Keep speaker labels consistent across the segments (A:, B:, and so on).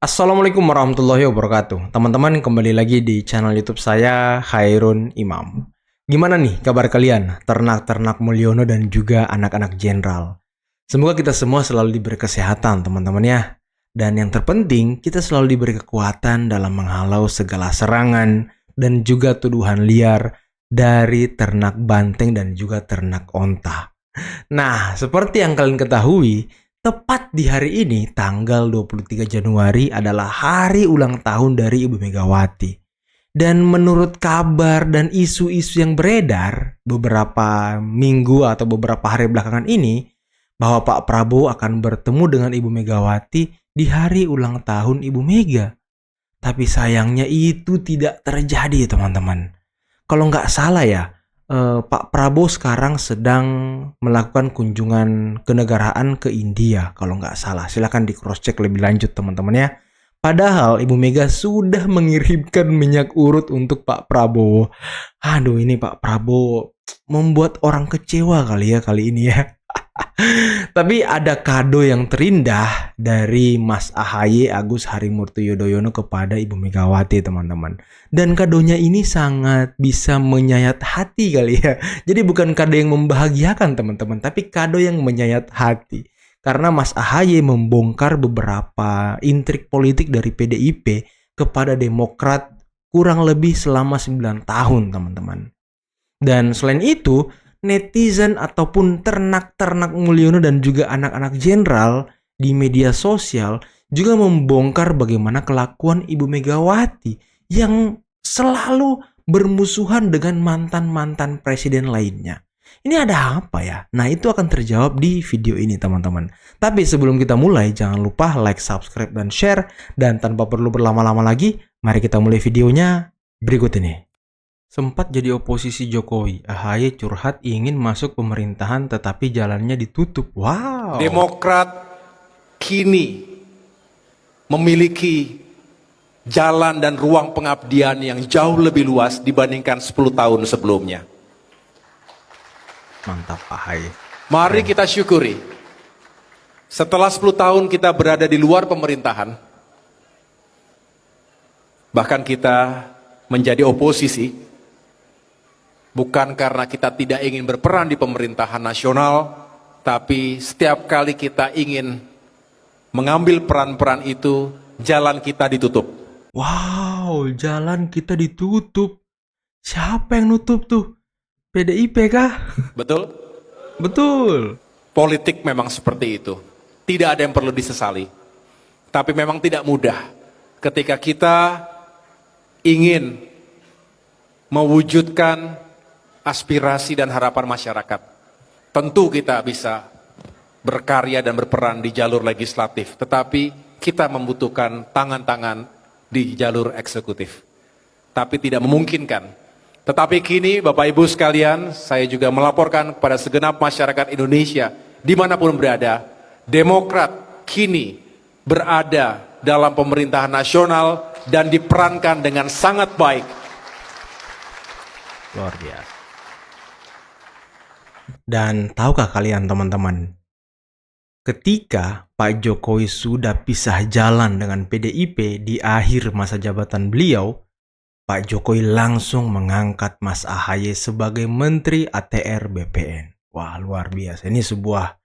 A: Assalamualaikum warahmatullahi wabarakatuh. Teman-teman, kembali lagi di channel YouTube saya, Khairun Imam. Gimana nih kabar kalian, ternak-ternak Mulyono dan juga anak-anak jenderal? Semoga kita semua selalu diberi kesehatan, teman-teman ya. Dan yang terpenting, kita selalu diberi kekuatan dalam menghalau segala serangan dan juga tuduhan liar dari ternak banteng dan juga ternak onta. Nah, seperti yang kalian ketahui, tepat di hari ini, tanggal 23 Januari adalah hari ulang tahun dari Ibu Megawati. Dan menurut kabar dan isu-isu yang beredar beberapa minggu atau beberapa hari belakangan ini, bahwa Pak Prabowo akan bertemu dengan Ibu Megawati di hari ulang tahun Ibu Mega. Tapi sayangnya itu tidak terjadi, teman-teman. Kalau nggak salah ya, Pak Prabowo sekarang sedang melakukan kunjungan kenegaraan ke India kalau nggak salah. Silahkan di cross check lebih lanjut teman-teman ya. Padahal Ibu Mega sudah mengirimkan minyak urut untuk Pak Prabowo. Aduh, ini Pak Prabowo membuat orang kecewa kali ini ya. Tapi ada kado yang terindah dari Mas AHY Agus Harimurti Yudhoyono kepada Ibu Megawati, teman-teman. Dan kadonya ini sangat bisa menyayat hati kali ya. Jadi bukan kado yang membahagiakan, teman-teman, tapi kado yang menyayat hati. Karena Mas AHY membongkar beberapa intrik politik dari PDIP kepada Demokrat kurang lebih selama 9 tahun, teman-teman. Dan selain itu, netizen ataupun ternak-ternak Mulyono dan juga anak-anak jenderal di media sosial juga membongkar bagaimana kelakuan Ibu Megawati yang selalu bermusuhan dengan mantan-mantan presiden lainnya. Ini ada apa ya? Nah, itu akan terjawab di video ini, teman-teman. Tapi sebelum kita mulai, jangan lupa like, subscribe, dan share. Dan tanpa perlu berlama-lama lagi, mari kita mulai videonya berikut ini. Sempat jadi oposisi Jokowi, AHY curhat ingin masuk pemerintahan tetapi jalannya ditutup. Wow.
B: Demokrat kini memiliki jalan dan ruang pengabdian yang jauh lebih luas dibandingkan 10 tahun sebelumnya.
A: Mantap AHY.
B: Mari kita syukuri. Setelah 10 tahun kita berada di luar pemerintahan, bahkan kita menjadi oposisi, bukan karena kita tidak ingin berperan di pemerintahan nasional, tapi setiap kali kita ingin mengambil peran-peran itu, jalan kita ditutup.
A: Wow, jalan kita ditutup. Siapa yang nutup tuh? PDIP kah?
B: Betul?
A: Betul.
B: Politik memang seperti itu. Tidak ada yang perlu disesali. Tapi memang tidak mudah ketika kita ingin mewujudkan aspirasi dan harapan masyarakat. Tentu kita bisa berkarya dan berperan di jalur legislatif, tetapi kita membutuhkan tangan-tangan di jalur eksekutif. Tapi tidak memungkinkan. Tetapi kini Bapak Ibu sekalian, saya juga melaporkan kepada segenap masyarakat Indonesia dimanapun berada, Demokrat kini berada dalam pemerintahan nasional dan diperankan dengan sangat baik.
A: Luar biasa. Dan tahukah kalian, teman-teman, ketika Pak Jokowi sudah pisah jalan dengan PDIP di akhir masa jabatan beliau, Pak Jokowi langsung mengangkat Mas AHY sebagai Menteri ATR BPN. Wah, luar biasa. Ini sebuah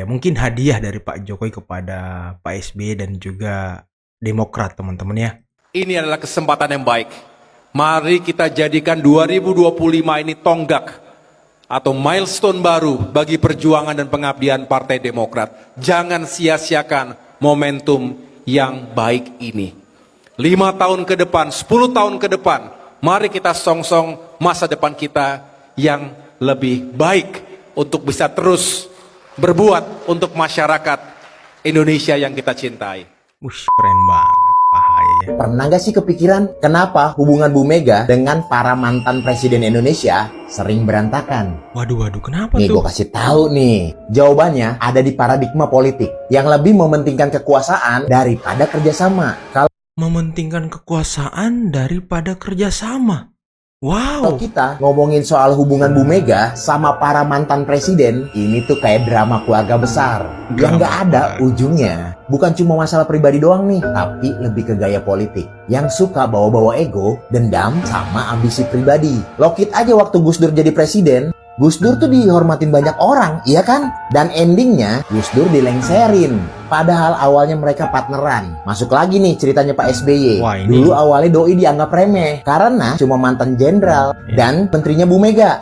A: mungkin hadiah dari Pak Jokowi kepada Pak SBY dan juga Demokrat, teman-teman ya.
B: Ini adalah kesempatan yang baik. Mari kita jadikan 2025 ini tonggak atau milestone baru bagi perjuangan dan pengabdian Partai Demokrat. Jangan sia-siakan momentum yang baik ini. 5 tahun ke depan, 10 tahun ke depan, mari kita song-song masa depan kita yang lebih baik untuk bisa terus berbuat untuk masyarakat Indonesia yang kita cintai.
A: Keren banget Pak AHY.
C: Pernah gak sih kepikiran kenapa hubungan Bu Mega dengan para mantan presiden Indonesia sering berantakan?
A: Waduh, kenapa
C: Nih
A: tuh?
C: gue kasih tahu nih. Jawabannya ada di paradigma politik yang lebih mementingkan kekuasaan daripada kerjasama.
A: Mementingkan kekuasaan daripada kerjasama.
C: Kalau
A: Wow.
C: kita ngomongin soal hubungan Bu Mega sama para mantan presiden, ini tuh kayak drama keluarga besar yang nggak ada ujungnya. Bukan cuma masalah pribadi doang nih, tapi lebih ke gaya politik yang suka bawa-bawa ego, dendam, sama ambisi pribadi. Lokit aja waktu Gus Dur jadi presiden, Gus Dur tuh dihormatin banyak orang, iya kan? Dan endingnya Gus Dur dilengserin. Padahal awalnya mereka partneran. Masuk lagi nih ceritanya Pak SBY.
A: Wah, ini-
C: Dulu awalnya Doi dianggap remeh karena cuma mantan jenderal dan menterinya Bu Mega.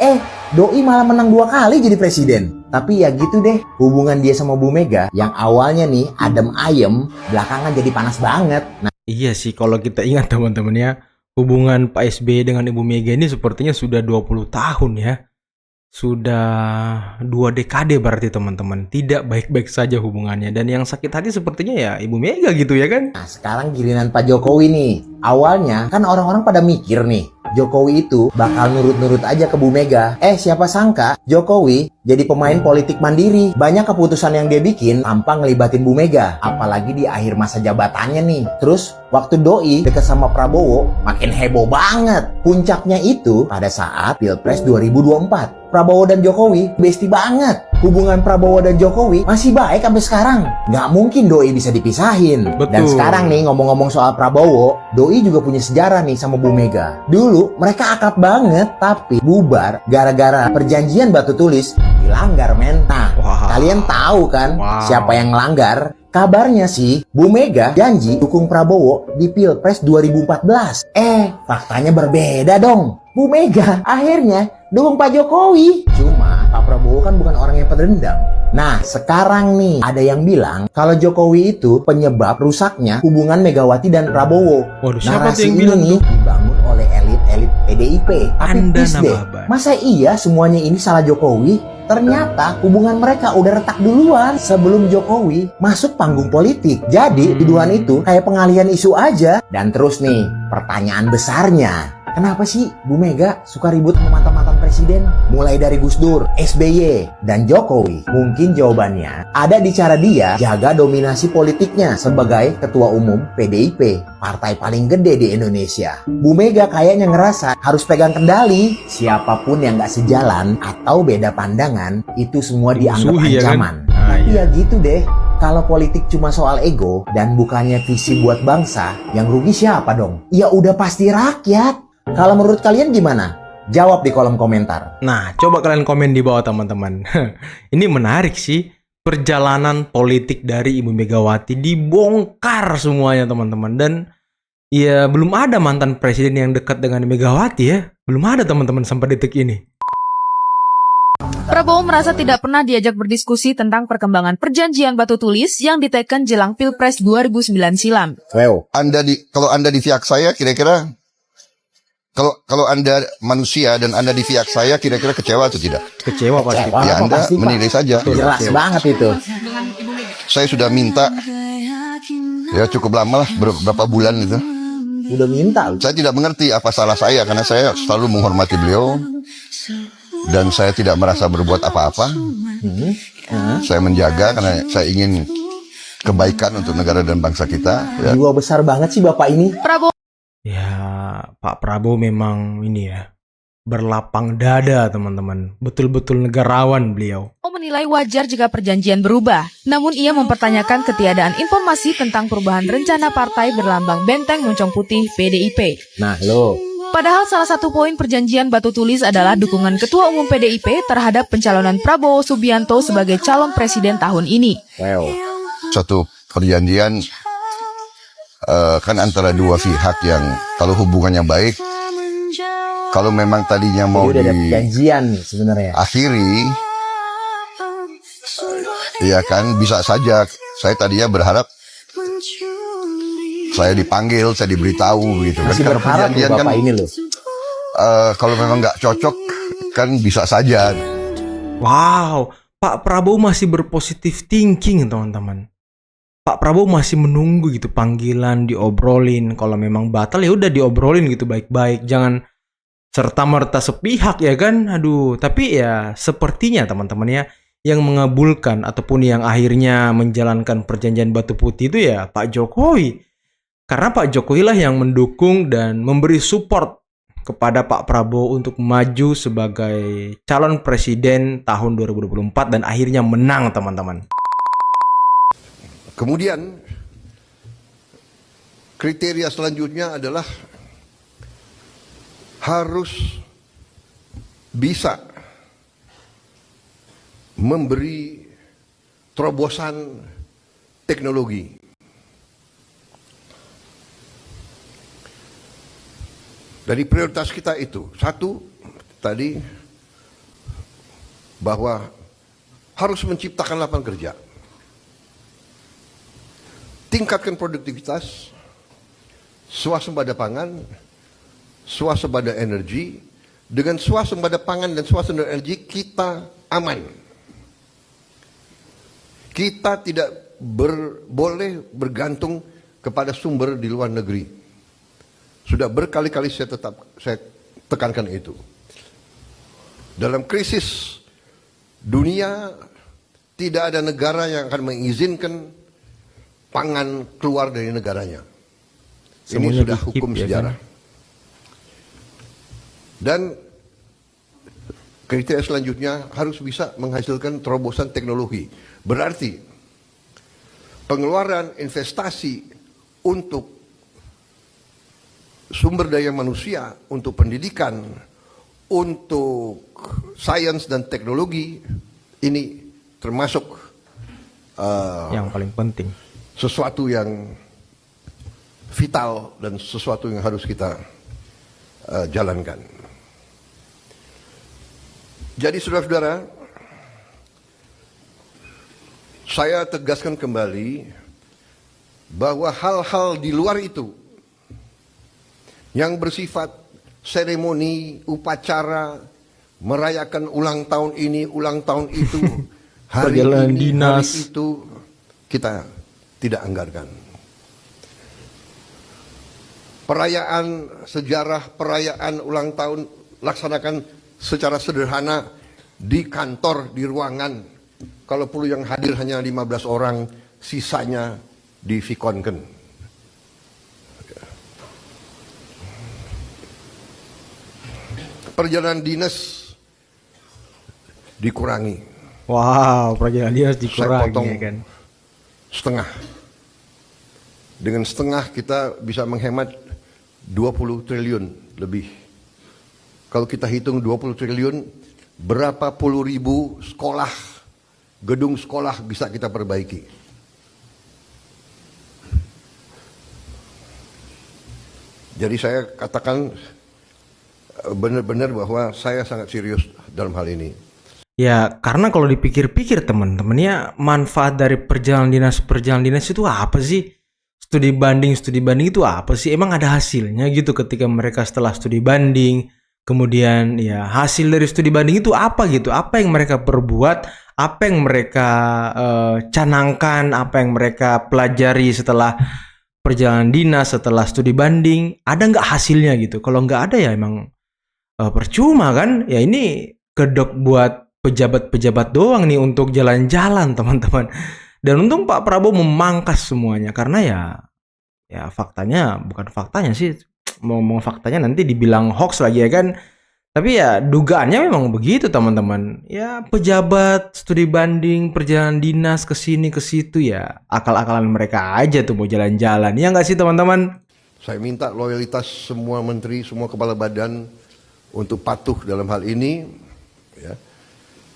C: Doi malah menang 2 kali jadi presiden. Tapi ya gitu deh, hubungan dia sama Bu Mega yang awalnya nih adem ayem, belakangan jadi panas banget. Nah,
A: Iya sih, kalau kita ingat teman-teman ya, hubungan Pak SBY dengan Ibu Mega ini sepertinya sudah 20 tahun ya. Sudah 2 dekade berarti teman-teman. Tidak baik-baik saja hubungannya. Dan yang sakit hati sepertinya ya Ibu Mega gitu ya kan?
C: sekarang giliran Pak Jokowi nih. Awalnya kan orang-orang pada mikir nih, Jokowi itu bakal nurut-nurut aja ke Bu Mega. Siapa sangka Jokowi jadi pemain politik mandiri. Banyak keputusan yang dia bikin tanpa ngelibatin Bu Mega. Apalagi di akhir masa jabatannya nih. Terus waktu Doi deket sama Prabowo, makin heboh banget. Puncaknya itu pada saat Pilpres 2024. Prabowo dan Jokowi bestie banget. Hubungan Prabowo dan Jokowi masih baik sampai sekarang. Nggak mungkin Doi bisa dipisahin.
A: Betul.
C: Dan sekarang nih ngomong-ngomong soal Prabowo, Doi juga punya sejarah nih sama Bu Mega. Dulu mereka akrab banget, tapi bubar gara-gara perjanjian batu tulis dilanggar men. Nah,
A: Wah.
C: kalian tahu kan
A: Wow.
C: siapa yang ngelanggar? Kabarnya sih, Bu Mega janji dukung Prabowo di Pilpres 2014. Faktanya berbeda dong. Bu Mega akhirnya dukung Pak Jokowi. Cuma Pak Prabowo kan bukan orang yang pendendam. Nah, sekarang nih ada yang bilang kalau Jokowi itu penyebab rusaknya hubungan Megawati dan Prabowo.
A: Waduh, siapa tuh
C: Narasi
A: yang
C: ini
A: bilang
C: nih
A: tuh?
C: dibangun oleh elit-elit PDIP. Tapi
A: Anda
C: please deh,
A: nambah ban.
C: masa iya semuanya ini salah Jokowi? Ternyata hubungan mereka udah retak duluan sebelum Jokowi masuk panggung politik. Jadi tuduhan itu kayak pengalihan isu aja. Dan terus nih, pertanyaan besarnya, kenapa sih Bu Mega suka ribut sama mantan-mantan presiden? Mulai dari Gus Dur, SBY, dan Jokowi. Mungkin jawabannya ada di cara dia jaga dominasi politiknya sebagai ketua umum PDIP, partai paling gede di Indonesia. Bu Mega kayaknya ngerasa harus pegang kendali. Siapapun yang gak sejalan atau beda pandangan, itu semua dianggap
A: Dimusuhi, ya kan?
C: ancaman.
A: Nah,
C: Tapi
A: iya.
C: ya gitu deh. Kalau politik cuma soal ego dan bukannya visi buat bangsa, yang rugi siapa dong? Ya udah pasti rakyat. Kalau menurut kalian gimana? Jawab di kolom komentar.
A: Nah, coba kalian komen di bawah teman-teman. Ini menarik sih. Perjalanan politik dari Ibu Megawati dibongkar semuanya teman-teman. Dan ya belum ada mantan presiden yang dekat dengan Megawati ya. Belum ada teman-teman sampai detik ini.
D: Prabowo merasa tidak pernah diajak berdiskusi tentang perkembangan perjanjian batu tulis yang diteken jelang Pilpres 2009 silam.
C: Wow.
E: Kalau Anda di pihak saya kira-kira kalau Anda manusia dan Anda di pihak saya kira-kira kecewa atau tidak?
A: Kecewa pasti.
C: Wah,
E: Ya
C: apa
E: Anda
C: pasti, Pak?
E: menilai saja.
C: Jelas banget itu.
E: Saya sudah minta ya cukup lama lah beberapa bulan itu.
C: Udah minta lu.
E: Saya tidak mengerti apa salah saya karena saya selalu menghormati beliau dan saya tidak merasa berbuat apa-apa. Saya menjaga karena saya ingin kebaikan untuk negara dan bangsa kita. Ya.
C: Jiwa besar banget sih Bapak ini.
D: Prabowo
A: Ya, Pak Prabowo memang ini ya. Berlapang dada teman-teman. Betul-betul negarawan beliau.
D: menilai wajar jika perjanjian berubah. Namun ia mempertanyakan ketiadaan informasi tentang perubahan rencana partai berlambang benteng moncong putih PDIP.
C: Nah lo,
D: Padahal salah satu poin perjanjian batu tulis adalah dukungan Ketua Umum PDIP terhadap pencalonan Prabowo Subianto sebagai calon presiden tahun ini.
C: wow.
E: Suatu perjanjian kan antara dua pihak yang kalau hubungannya baik, kalau memang tadinya mau
C: Jadi udah ada perjanjian nih sebenarnya.
E: diakhiri, ya kan bisa saja. Saya tadinya berharap saya dipanggil, saya diberitahu gitu kan.
C: Masih
E: Karena
C: berharap loh
E: perjanjian kan
C: Bapak ini loh.
E: kalau memang nggak cocok kan bisa saja.
A: Wow, Pak Prabowo masih berpositif thinking teman-teman. Pak Prabowo masih menunggu gitu panggilan, diobrolin. Kalau memang batal ya udah diobrolin gitu baik-baik. Jangan serta-merta sepihak ya kan. Aduh, tapi ya sepertinya teman-teman ya yang mengabulkan ataupun yang akhirnya menjalankan perjanjian Batu Putih itu ya Pak Jokowi. Karena Pak Jokowi lah yang mendukung dan memberi support kepada Pak Prabowo untuk maju sebagai calon presiden tahun 2024 dan akhirnya menang, teman-teman.
E: Kemudian kriteria selanjutnya adalah harus bisa memberi terobosan teknologi. Dari prioritas kita itu, satu tadi bahwa harus menciptakan lapangan kerja, tingkatkan produktivitas, swasembada pangan, swasembada energi. Dengan swasembada pangan dan swasembada energi kita aman. Kita tidak boleh bergantung kepada sumber di luar negeri. Sudah berkali-kali saya tekankan itu. Dalam krisis dunia tidak ada negara yang akan mengizinkan pangan keluar dari negaranya. Ini sudah hukum sejarah. Dan kriteria selanjutnya harus bisa menghasilkan terobosan teknologi. Berarti pengeluaran investasi untuk sumber daya manusia, untuk pendidikan, untuk sains dan teknologi, ini termasuk
A: Yang paling penting.
E: Sesuatu yang vital dan sesuatu yang harus kita jalankan. Jadi saudara-saudara, saya tegaskan kembali bahwa hal-hal di luar itu yang bersifat seremoni, upacara, merayakan ulang tahun ini, ulang tahun itu, hari
A: perjalanan
E: ini,
A: dinas,
E: hari itu, kita tidak anggarkan. Perayaan sejarah, perayaan ulang tahun laksanakan secara sederhana di kantor, di ruangan. Kalau perlu yang hadir hanya 15 orang, sisanya di Vikonken. Perjalanan dinas dikurangi.
A: Wow, perjalanan dinas
E: Saya
A: dikurangi
E: potong
A: ya kan.
E: setengah. Dengan setengah kita bisa menghemat 20 triliun lebih. Kalau kita hitung 20 triliun, berapa puluh ribu sekolah, gedung sekolah bisa kita perbaiki. Jadi saya katakan benar-benar bahwa saya sangat serius dalam hal ini.
A: Ya, karena kalau dipikir-pikir teman-teman ya, manfaat dari perjalanan dinas itu apa sih? Studi banding itu apa sih? Emang ada hasilnya gitu ketika mereka setelah studi banding, kemudian ya hasil dari studi banding itu apa gitu? Apa yang mereka perbuat? Apa yang mereka canangkan? Apa yang mereka pelajari setelah perjalanan dinas, setelah studi banding? Ada nggak hasilnya gitu? Kalau nggak ada ya emang percuma kan? Ya ini kedok buat pejabat-pejabat doang nih untuk jalan-jalan teman-teman. Dan untung Pak Prabowo memangkas semuanya karena ya faktanya bukan faktanya sih, mau faktanya nanti dibilang hoax lagi ya kan. Tapi ya dugaannya memang begitu teman-teman. Ya pejabat studi banding perjalanan dinas ke sini ke situ ya akal-akalan mereka aja tuh mau jalan-jalan. Ya nggak sih teman-teman?
E: Saya minta loyalitas semua menteri, semua kepala badan untuk patuh dalam hal ini, ya.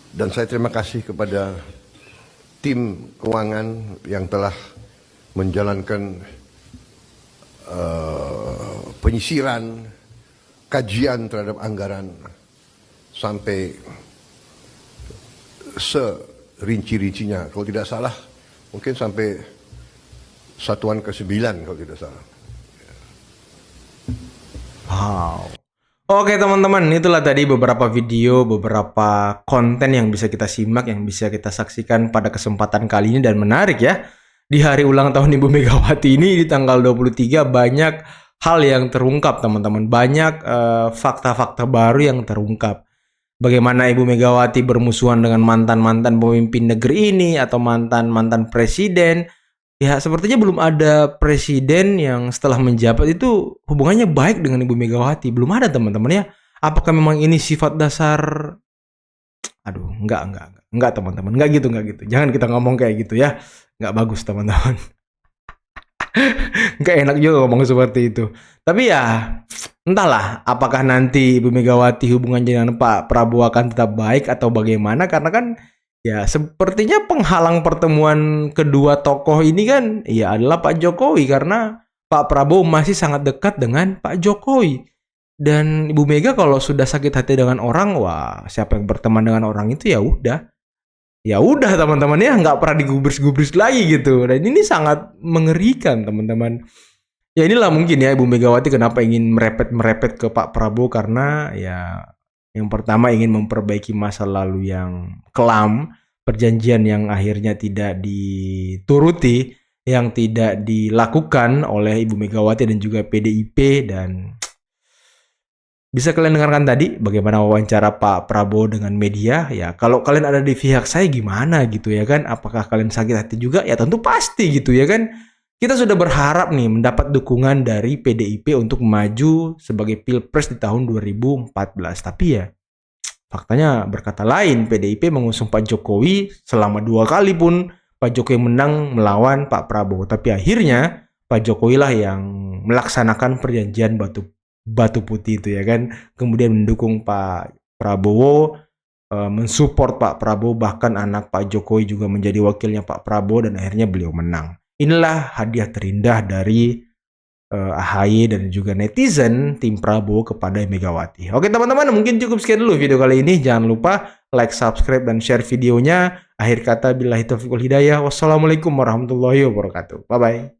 E: Dan saya terima kasih kepada tim keuangan yang telah menjalankan penyisiran, kajian terhadap anggaran sampai serinci-rincinya. Kalau tidak salah, mungkin sampai satuan ke-9 kalau tidak salah.
A: Wow. Oke teman-teman, itulah tadi beberapa video, beberapa konten yang bisa kita simak, yang bisa kita saksikan pada kesempatan kali ini. Dan menarik ya, di hari ulang tahun Ibu Megawati ini di tanggal 23 banyak hal yang terungkap teman-teman. Banyak fakta-fakta baru yang terungkap. Bagaimana Ibu Megawati bermusuhan dengan mantan-mantan pemimpin negeri ini atau mantan-mantan presiden. ya sepertinya belum ada presiden yang setelah menjabat itu hubungannya baik dengan Ibu Megawati. Belum ada teman-teman ya. Apakah memang ini sifat dasar? Aduh, enggak teman-teman, enggak gitu. Jangan kita ngomong kayak gitu ya. Enggak bagus teman-teman. Enggak enak juga ngomong seperti itu. Tapi ya, entahlah apakah nanti Ibu Megawati hubungannya dengan Pak Prabowo akan tetap baik atau bagaimana, karena kan ya sepertinya penghalang pertemuan kedua tokoh ini kan ya adalah Pak Jokowi, karena Pak Prabowo masih sangat dekat dengan Pak Jokowi. Dan Ibu Mega kalau sudah sakit hati dengan orang, wah siapa yang berteman dengan orang itu ya udah teman-teman ya, nggak pernah digubris-gubris lagi gitu. Dan ini sangat mengerikan teman-teman. Ya inilah mungkin ya Ibu Megawati kenapa ingin merepet ke Pak Prabowo, karena ya yang pertama ingin memperbaiki masa lalu yang kelam, perjanjian yang akhirnya tidak dituruti, yang tidak dilakukan oleh Ibu Megawati dan juga PDIP. Dan bisa kalian dengarkan tadi bagaimana wawancara Pak Prabowo dengan media. Ya kalau kalian ada di pihak saya gimana gitu ya kan, apakah kalian sakit hati juga? Ya tentu pasti gitu ya kan. Kita sudah berharap nih mendapat dukungan dari PDIP untuk maju sebagai pilpres di tahun 2014. Tapi ya faktanya berkata lain, PDIP mengusung Pak Jokowi selama 2 kali pun Pak Jokowi menang melawan Pak Prabowo. Tapi akhirnya Pak Jokowi lah yang melaksanakan perjanjian Batu Putih itu ya kan. Kemudian mendukung Pak Prabowo, mensupport Pak Prabowo, bahkan anak Pak Jokowi juga menjadi wakilnya Pak Prabowo dan akhirnya beliau menang. Inilah hadiah terindah dari AHY dan juga netizen tim Prabowo kepada Megawati. Oke teman-teman, mungkin cukup sekian dulu video kali ini. Jangan lupa like, subscribe, dan share videonya. Akhir kata billahi taufiq wal hidayah. Wassalamualaikum warahmatullahi wabarakatuh. Bye-bye.